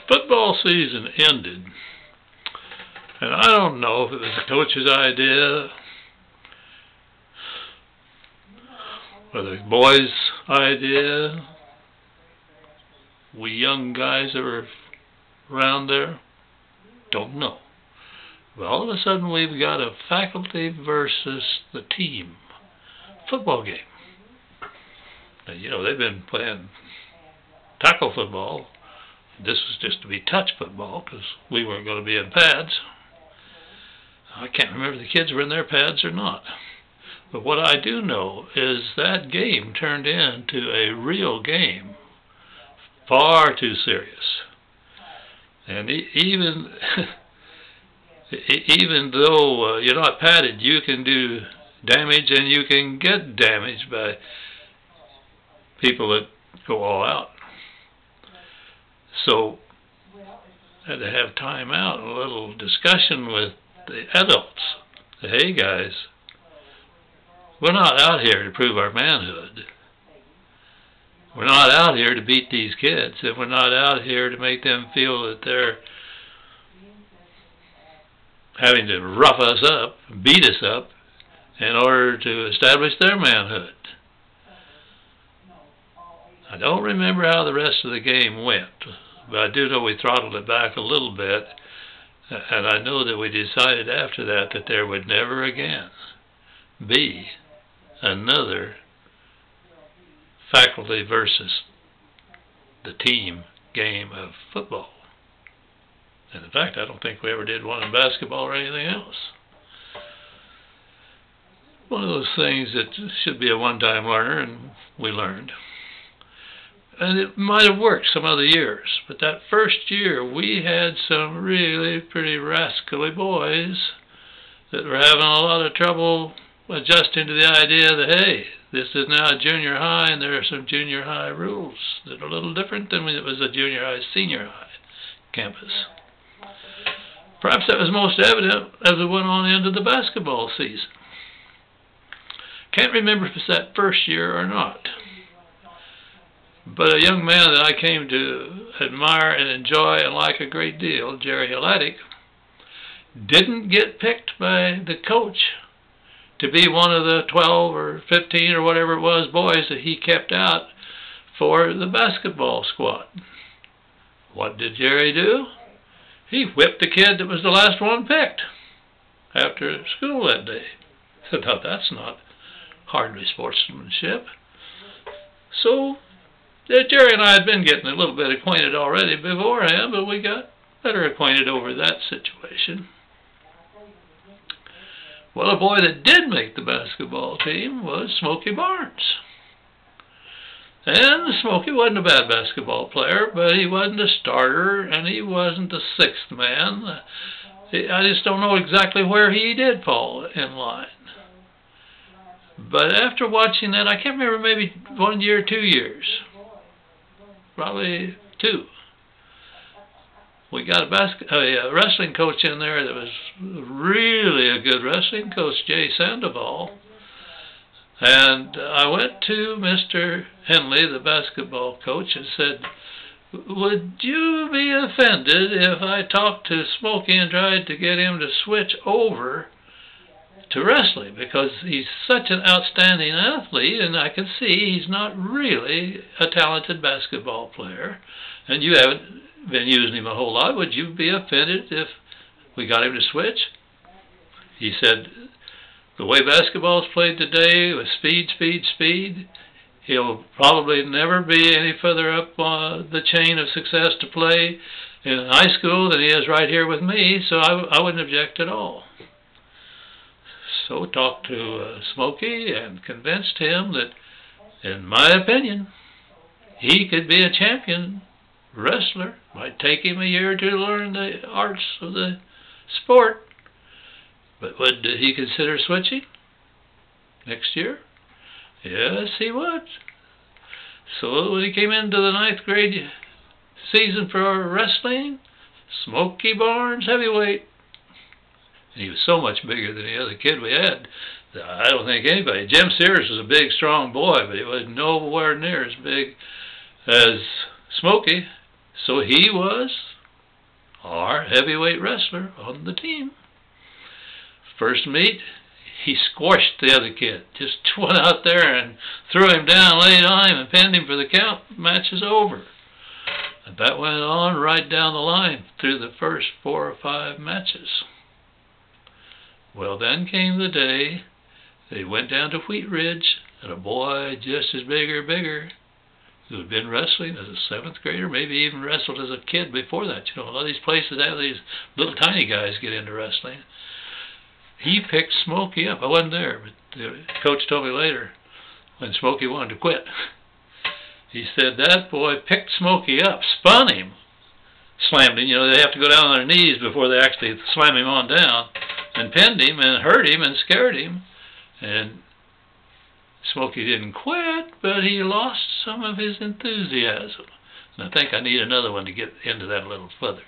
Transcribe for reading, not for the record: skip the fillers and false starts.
Football season ended, and I don't know if it was the coach's idea or the boys' idea, we young guys that were around there, don't know. But all of a sudden we've got a faculty versus the team football game. Now, you know, they've been playing tackle football. This was just to be touch football because we weren't going to be in pads. I can't remember if the kids were in their pads or not. But what I do know is that game turned into a real game, far too serious. And even though you're not padded, you can do damage, and you can get damaged by people that go all out. So I had to have time out and a little discussion with the adults. Hey guys, we're not out here to prove our manhood. We're not out here to beat these kids, and we're not out here to make them feel that they're having to rough us up, beat us up, in order to establish their manhood. I don't remember how the rest of the game went, but I do know we throttled it back a little bit, and I know that we decided after that that there would never again be another faculty versus the team game of football. And in fact, I don't think we ever did one in basketball or anything else. One of those things that should be a one-time learner, and we learned. And it might have worked some other years, but that first year we had some really pretty rascally boys that were having a lot of trouble adjusting to the idea that, hey, this is now a junior high, and there are some junior high rules that are a little different than when it was a junior high, senior high campus. Perhaps that was most evident as it went on into the basketball season. Can't remember if it's that first year or not. But a young man that I came to admire and enjoy and like a great deal, Jerry Helatic, didn't get picked by the coach to be one of the 12 or 15 or whatever it was boys that he kept out for the basketball squad. What did Jerry do? He whipped the kid that was the last one picked after school that day. Now that's not hardly sportsmanship. So Jerry and I had been getting a little bit acquainted already beforehand, but we got better acquainted over that situation. Well, a boy that did make the basketball team was Smokey Barnes. And Smokey wasn't a bad basketball player, but he wasn't a starter, and he wasn't the sixth man. I just don't know exactly where he did fall in line. But after watching that, I can't remember, maybe 1 year, 2 years. Probably 2. We got a wrestling coach in there that was really a good wrestling coach, Jay Sandoval. And I went to Mr. Henley, the basketball coach, and said, would you be offended if I talked to Smokey and tried to get him to switch over to wrestling? Because he's such an outstanding athlete, and I can see he's not really a talented basketball player. And you haven't been using him a whole lot. Would you be offended if we got him to switch? He said, the way basketball is played today, with speed, speed, speed, he'll probably never be any further up the chain of success to play in high school than he is right here with me, so I wouldn't object at all. So talked to Smokey and convinced him that, in my opinion, he could be a champion wrestler. Might take him a year to learn the arts of the sport. But would he consider switching next year? Yes, he would. So when he came into the 9th grade season for wrestling, Smokey Barnes, heavyweight. And he was so much bigger than the other kid we had. I don't think anybody. Jim Sears was a big, strong boy, but he was nowhere near as big as Smokey. So he was our heavyweight wrestler on the team. First meet, he squashed the other kid. Just went out there and threw him down, laid on him, and pinned him for the count. Match is over. And that went on right down the line through the first 4 or 5 matches. Well, then came the day they went down to Wheat Ridge, and a boy just as big or bigger, who had been wrestling as a 7th grader, maybe even wrestled as a kid before that. You know, a lot of these places have these little tiny guys get into wrestling. He picked Smokey up. I wasn't there, but the coach told me later when Smokey wanted to quit. He said that boy picked Smokey up, spun him, slammed him. You know, they have to go down on their knees before they actually slam him on down, and pinned him and hurt him and scared him. And Smokey didn't quit, but he lost some of his enthusiasm. And I think I need another one to get into that a little further.